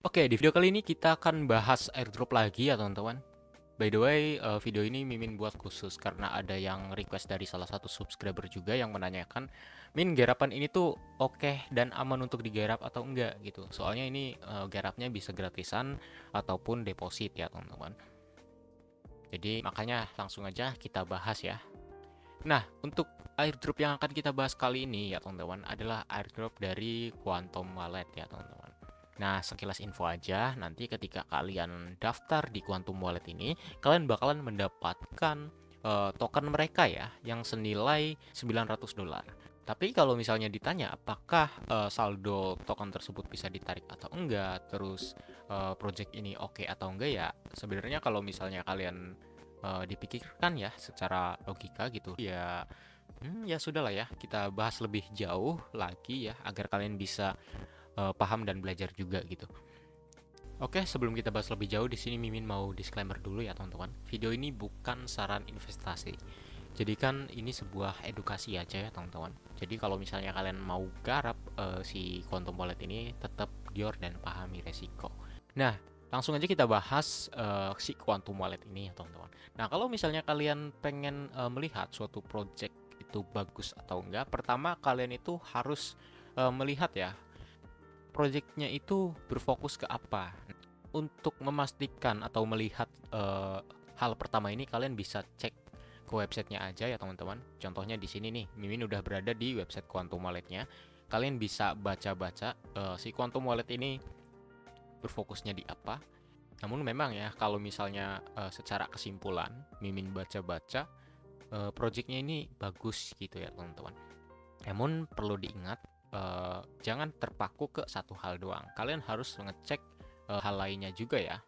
Oke, di video kali ini kita akan bahas airdrop lagi ya teman-teman. By the way, video ini Mimin buat khusus karena ada yang request dari salah satu subscriber juga yang menanyakan, Min, garapan ini tuh oke dan aman untuk digarap atau enggak gitu. Soalnya ini garapnya bisa gratisan ataupun deposit ya teman-teman. Jadi makanya langsung aja kita bahas ya. Nah, untuk airdrop yang akan kita bahas kali ini ya teman-teman adalah airdrop dari Quantum Wallet ya teman-teman. Nah, sekilas info aja, nanti ketika kalian daftar di Quantum Wallet ini, kalian bakalan mendapatkan token mereka ya, yang senilai $900. Tapi kalau misalnya ditanya apakah saldo token tersebut bisa ditarik atau enggak, terus project ini oke atau enggak ya, sebenarnya kalau misalnya kalian dipikirkan ya secara logika gitu ya, ya sudahlah ya, kita bahas lebih jauh lagi ya agar kalian bisa paham dan belajar juga gitu. Oke, sebelum kita bahas lebih jauh di sini Mimin mau disclaimer dulu ya teman-teman. Video ini bukan saran investasi. Jadi kan ini sebuah edukasi aja ya teman-teman. Jadi kalau misalnya kalian mau garap si Quantum Wallet ini, tetap gior dan pahami resiko. Nah, langsung aja kita bahas si Quantum Wallet ini ya teman-teman. Nah, kalau misalnya kalian pengen melihat suatu project itu bagus atau enggak, pertama kalian itu harus melihat ya projectnya itu berfokus ke apa. Untuk memastikan atau melihat hal pertama ini, kalian bisa cek ke websitenya aja ya teman-teman. Contohnya di sini nih, Mimin udah berada di website Quantum Walletnya. Kalian bisa baca-baca si Quantum Wallet ini berfokusnya di apa. Namun memang ya, kalau misalnya secara kesimpulan, Mimin baca-baca, projectnya ini bagus gitu ya teman-teman. Namun perlu diingat, jangan terpaku ke satu hal doang. Kalian harus mengecek hal lainnya juga ya.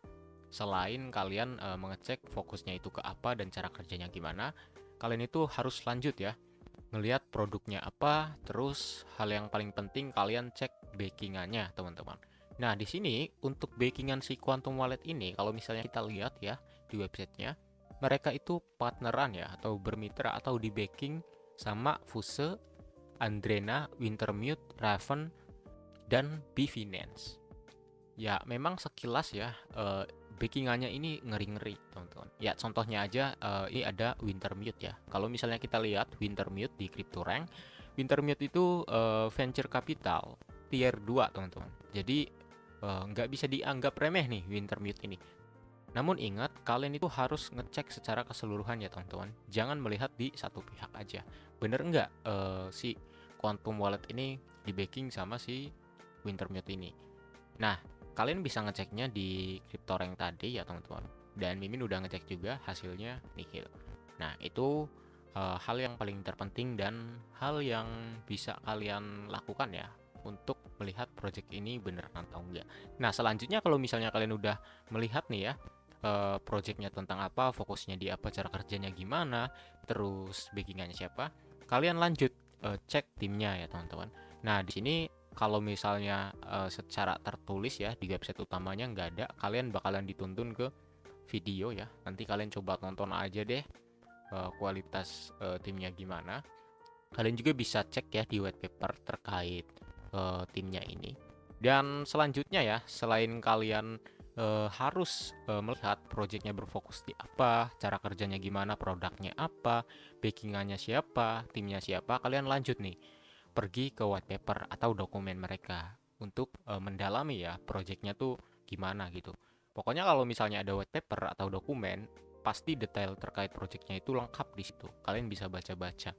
Selain kalian mengecek fokusnya itu ke apa dan cara kerjanya gimana, kalian itu harus lanjut ya. Ngelihat produknya apa, terus hal yang paling penting kalian cek backingannya teman-teman. Nah di sini untuk backingan si Quantum Wallet ini, kalau misalnya kita lihat ya di websitenya, mereka itu partneran ya atau bermitra atau di backing sama Fuse, Andrena, Wintermute, Raven, dan Binance. Ya, memang sekilas ya, backingannya ini ngeri-ngeri, teman-teman. Ya, contohnya aja, ini ada Wintermute ya. Kalau misalnya kita lihat Wintermute di CryptoRank, Wintermute itu venture capital tier 2, teman-teman. Jadi, nggak bisa dianggap remeh nih Wintermute ini. Namun ingat, kalian itu harus ngecek secara keseluruhan ya teman-teman. Jangan melihat di satu pihak aja. Bener nggak si Quantum Wallet ini di backing sama si Wintermute ini. Nah, kalian bisa ngeceknya di CryptoRank tadi ya teman-teman. Dan Mimin udah ngecek juga, hasilnya nihil. Nah, itu hal yang paling terpenting dan hal yang bisa kalian lakukan ya untuk melihat project ini bener atau enggak. Nah, selanjutnya kalau misalnya kalian udah melihat nih ya, projectnya tentang apa, fokusnya di apa, cara kerjanya gimana, terus backingannya siapa, kalian lanjut cek timnya ya teman-teman. Nah di sini kalau misalnya secara tertulis ya di website utamanya nggak ada, kalian bakalan dituntun ke video ya. Nanti kalian coba tonton aja deh kualitas timnya gimana. Kalian juga bisa cek ya di white paper terkait timnya ini. Dan selanjutnya ya, selain kalian harus melihat projectnya berfokus di apa, cara kerjanya gimana, produknya apa, backingannya siapa, timnya siapa, kalian lanjut nih pergi ke white paper atau dokumen mereka untuk mendalami ya projectnya tuh gimana gitu. Pokoknya kalau misalnya ada white paper atau dokumen, pasti detail terkait projectnya itu lengkap di situ. Kalian bisa baca-baca.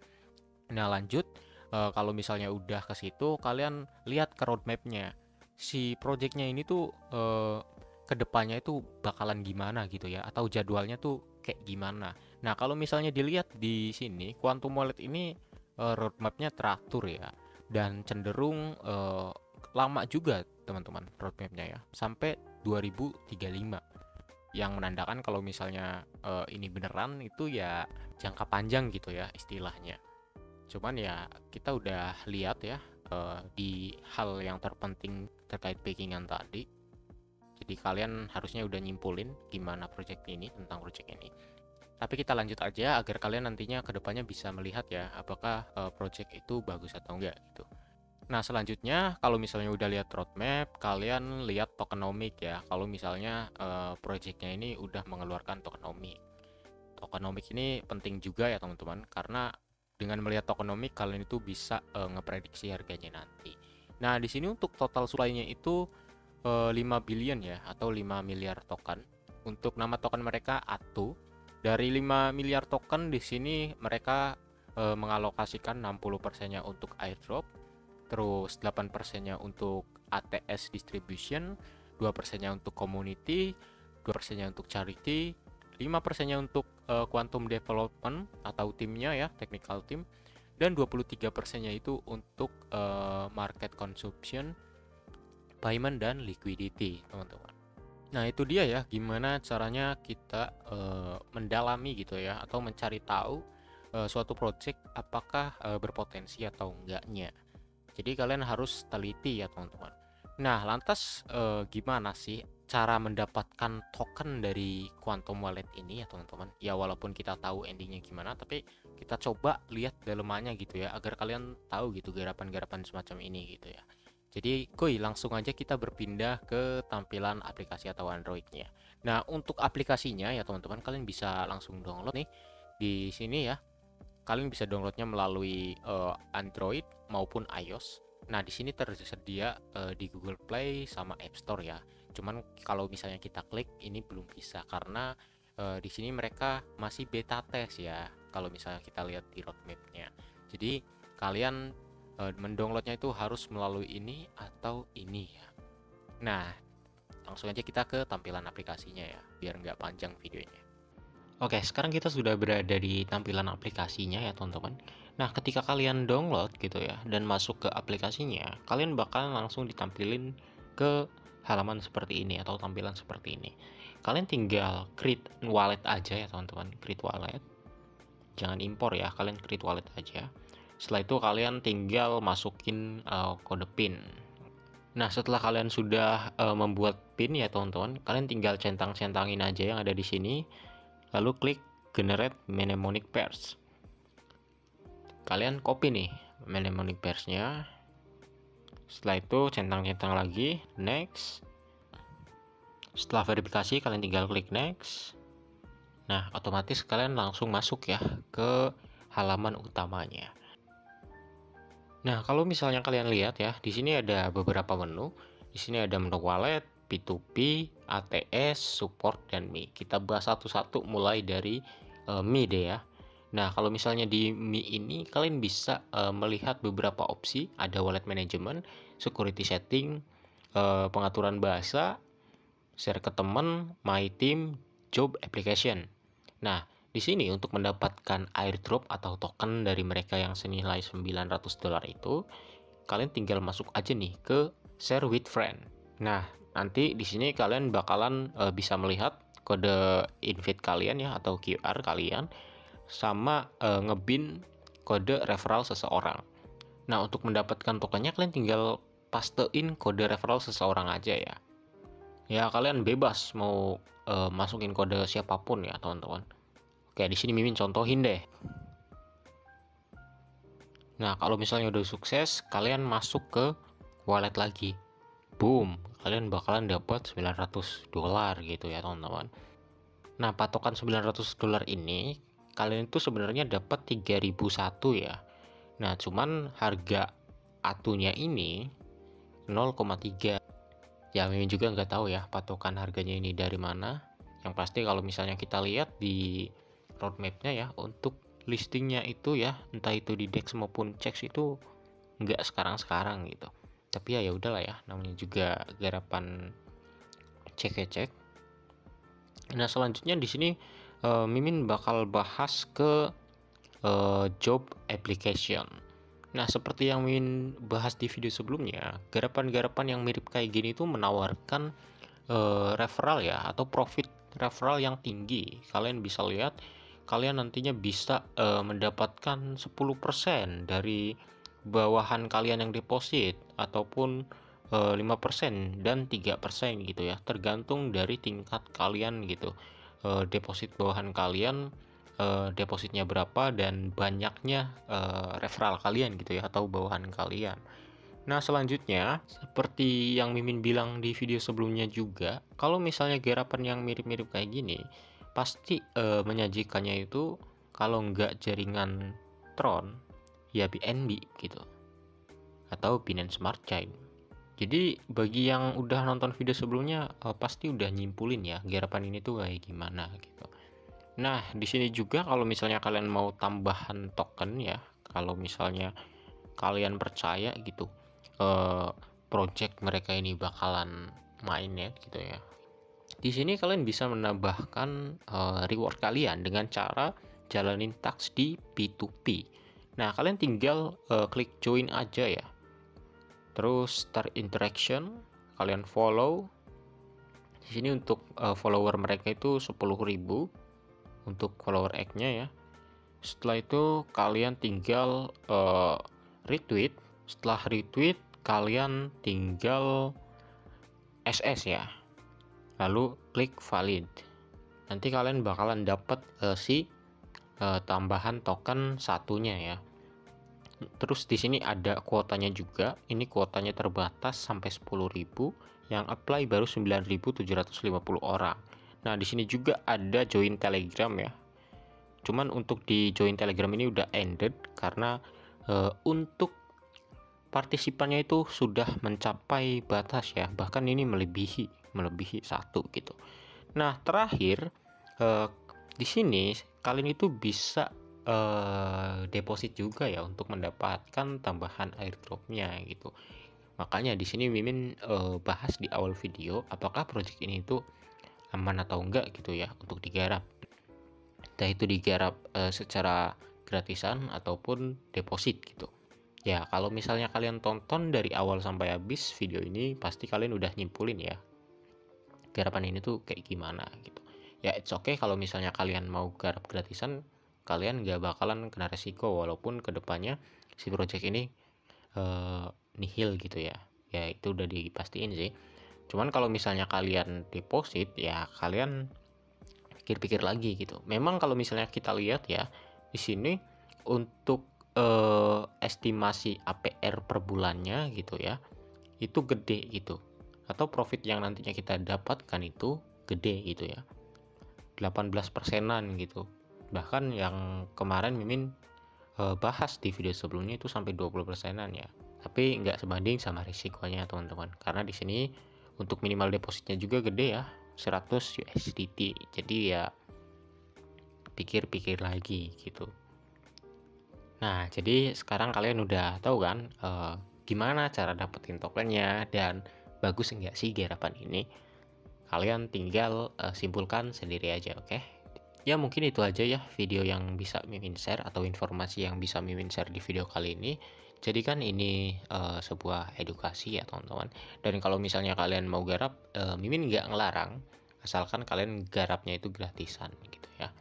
Nah lanjut, kalau misalnya udah ke situ, kalian lihat ke roadmapnya. Si projectnya ini tuh kedepannya itu bakalan gimana gitu ya, atau jadwalnya tuh kayak gimana. Nah kalau misalnya dilihat di sini, Quantum Wallet ini roadmapnya teratur ya, dan cenderung lama juga teman-teman roadmapnya ya, sampai 2035, yang menandakan kalau misalnya ini beneran itu ya jangka panjang gitu ya istilahnya. Cuman ya kita udah lihat ya di hal yang terpenting terkait backingan tadi. Jadi kalian harusnya udah nyimpulin gimana project ini, tentang project ini. Tapi kita lanjut aja agar kalian nantinya kedepannya bisa melihat ya apakah project itu bagus atau enggak gitu. Nah, selanjutnya kalau misalnya udah lihat roadmap, kalian lihat tokenomic ya. Kalau misalnya projectnya ini udah mengeluarkan tokenomic. Tokenomic ini penting juga ya teman-teman, karena dengan melihat tokenomic kalian itu bisa ngeprediksi harganya nanti. Nah, di sini untuk total supply-nya itu 5 billion ya, atau 5 miliar token. Untuk nama token mereka ATU. Dari 5 miliar token di sini mereka mengalokasikan 60%-nya untuk airdrop, terus 8%-nya untuk ATS distribution, 2%-nya untuk community, 2%-nya untuk charity, 5%-nya untuk quantum development atau timnya ya, technical team, dan 23%-nya itu untuk market consumption, payment, dan liquidity, teman-teman. Nah, itu dia ya, gimana caranya kita mendalami gitu ya, atau mencari tahu suatu project apakah berpotensi atau enggaknya. Jadi kalian harus teliti ya teman-teman. Nah, lantas gimana sih cara mendapatkan token dari Quantum Wallet ini ya teman-teman? Ya walaupun kita tahu endingnya gimana, tapi kita coba lihat dalemannya gitu ya, agar kalian tahu gitu garapan-garapan semacam ini gitu ya. Jadi kuy, langsung aja kita berpindah ke tampilan aplikasi atau Androidnya. Nah, untuk aplikasinya ya teman-teman, kalian bisa langsung download nih di sini ya. Kalian bisa downloadnya melalui Android maupun iOS. Nah, di sini tersedia di Google Play sama App Store ya. Cuman kalau misalnya kita klik ini belum bisa karena di sini mereka masih beta test ya. Kalau misalnya kita lihat di roadmapnya. Jadi kalian mendownloadnya itu harus melalui ini atau ini ya. Nah, langsung aja kita ke tampilan aplikasinya ya, biar nggak panjang videonya. Oke, sekarang kita sudah berada di tampilan aplikasinya ya teman-teman. Nah, ketika kalian download gitu ya dan masuk ke aplikasinya, kalian bakalan langsung ditampilin ke halaman seperti ini atau tampilan seperti ini. Kalian tinggal create wallet aja ya teman-teman, create wallet. Jangan impor ya, kalian create wallet aja. Setelah itu kalian tinggal masukin kode PIN. Nah, setelah kalian sudah membuat PIN ya teman-teman, kalian tinggal centang-centangin aja yang ada di sini. Lalu klik generate mnemonic pairs. Kalian copy nih mnemonic pairs-nya. Setelah itu centang-centang lagi, next. Setelah verifikasi kalian tinggal klik next. Nah, otomatis kalian langsung masuk ya ke halaman utamanya. Nah, kalau misalnya kalian lihat ya, di sini ada beberapa menu. Di sini ada menu wallet, P2P, ATS, support, dan Mi. Kita bahas satu-satu mulai dari Mi deh ya. Nah, kalau misalnya di Mi ini kalian bisa melihat beberapa opsi. Ada wallet management, security setting, pengaturan bahasa, share ke teman, my team, job application. Nah, di sini untuk mendapatkan airdrop atau token dari mereka yang senilai $900 itu, kalian tinggal masuk aja nih ke share with friend. Nah, nanti di sini kalian bakalan bisa melihat kode invite kalian ya atau QR kalian sama ngebin kode referral seseorang. Nah, untuk mendapatkan tokennya kalian tinggal pastein kode referral seseorang aja ya. Ya, kalian bebas mau masukin kode siapapun ya, teman-teman. Oke, di sini Mimin contohin deh. Nah, kalau misalnya udah sukses, kalian masuk ke wallet lagi. Boom, kalian bakalan dapat $900 gitu ya, teman-teman. Nah, patokan $900 ini kalian itu sebenarnya dapat 3001 ya. Nah, cuman harga atunya ini 0,3. Ya, Mimin juga nggak tahu ya patokan harganya ini dari mana. Yang pasti kalau misalnya kita lihat di roadmapnya ya, untuk listingnya itu ya, entah itu di DEX maupun CEX itu nggak sekarang-sekarang gitu. Tapi ya udahlah ya, namanya juga garapan cek. Nah, selanjutnya di sini Mimin bakal bahas ke job application. Nah, seperti yang Mimin bahas di video sebelumnya, garapan-garapan yang mirip kayak gini tuh menawarkan referral ya, atau profit referral yang tinggi. Kalian bisa lihat, kalian nantinya bisa mendapatkan 10% dari bawahan kalian yang deposit, ataupun 5% dan 3% gitu ya, tergantung dari tingkat kalian gitu. Deposit bawahan kalian, depositnya berapa, dan banyaknya referral kalian gitu ya, atau bawahan kalian. Nah, selanjutnya, seperti yang Mimin bilang di video sebelumnya juga, kalau misalnya garapan yang mirip-mirip kayak gini, pasti menyajikannya itu kalau nggak jaringan Tron, ya BNB gitu, atau Binance Smart Chain. Jadi bagi yang udah nonton video sebelumnya, pasti udah nyimpulin ya garapan ini tuh kayak gimana gitu. Nah, di sini juga kalau misalnya kalian mau tambahan token ya, kalau misalnya kalian percaya gitu project mereka ini bakalan mainnet gitu ya. Di sini kalian bisa menambahkan reward kalian dengan cara jalanin task di P2P. Nah, kalian tinggal klik join aja ya. Terus start interaction, kalian follow. Di sini untuk follower mereka itu 10.000 untuk follower egg-nya ya. Setelah itu kalian tinggal retweet. Setelah retweet kalian tinggal SS ya, lalu klik valid. Nanti kalian bakalan dapat tambahan token satunya ya. Terus di sini ada kuotanya juga. Ini kuotanya terbatas sampai 10.000, yang apply baru 9.750 orang. Nah, di sini juga ada join Telegram ya. Cuman untuk di join Telegram ini udah ended karena untuk partisipannya itu sudah mencapai batas ya, bahkan ini melebihi satu gitu. Nah, terakhir di sini kalian itu bisa deposit juga ya untuk mendapatkan tambahan airdropnya gitu. Makanya di sini Mimin bahas di awal video apakah project ini itu aman atau enggak gitu ya untuk digarap. Entah itu digarap secara gratisan ataupun deposit gitu. Ya, kalau misalnya kalian tonton dari awal sampai habis video ini, pasti kalian udah nyimpulin ya garapan ini tuh kayak gimana gitu. Ya, it's okay kalau misalnya kalian mau garap gratisan, kalian nggak bakalan kena resiko walaupun kedepannya si project ini nihil gitu ya. Ya, itu udah dipastiin sih. Cuman kalau misalnya kalian deposit, ya kalian pikir-pikir lagi gitu. Memang kalau misalnya kita lihat ya, di sini untuk estimasi APR per bulannya gitu ya, itu gede gitu, atau profit yang nantinya kita dapatkan itu gede gitu ya, 18%-an gitu. Bahkan yang kemarin Mimin bahas di video sebelumnya itu sampai 20%-an ya, tapi nggak sebanding sama risikonya teman-teman, karena di sini untuk minimal depositnya juga gede ya, 100 USDT. Jadi ya pikir-pikir lagi gitu. Nah, jadi sekarang kalian udah tahu kan gimana cara dapetin tokennya dan bagus enggak sih garapan ini. Kalian tinggal simpulkan sendiri aja, oke? Ya, mungkin itu aja ya video yang bisa Mimin share atau informasi yang bisa Mimin share di video kali ini. Jadi kan ini sebuah edukasi ya teman-teman. Dan kalau misalnya kalian mau garap, Mimin nggak ngelarang, asalkan kalian garapnya itu gratisan gitu ya.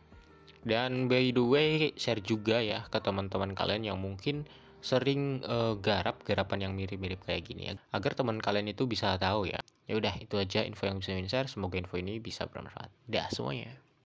Dan by the way, share juga ya ke teman-teman kalian yang mungkin sering garapan yang mirip-mirip kayak gini ya, agar teman kalian itu bisa tahu ya. Ya udah, itu aja info yang bisa Mimin share. Semoga info ini bisa bermanfaat. Dah semuanya.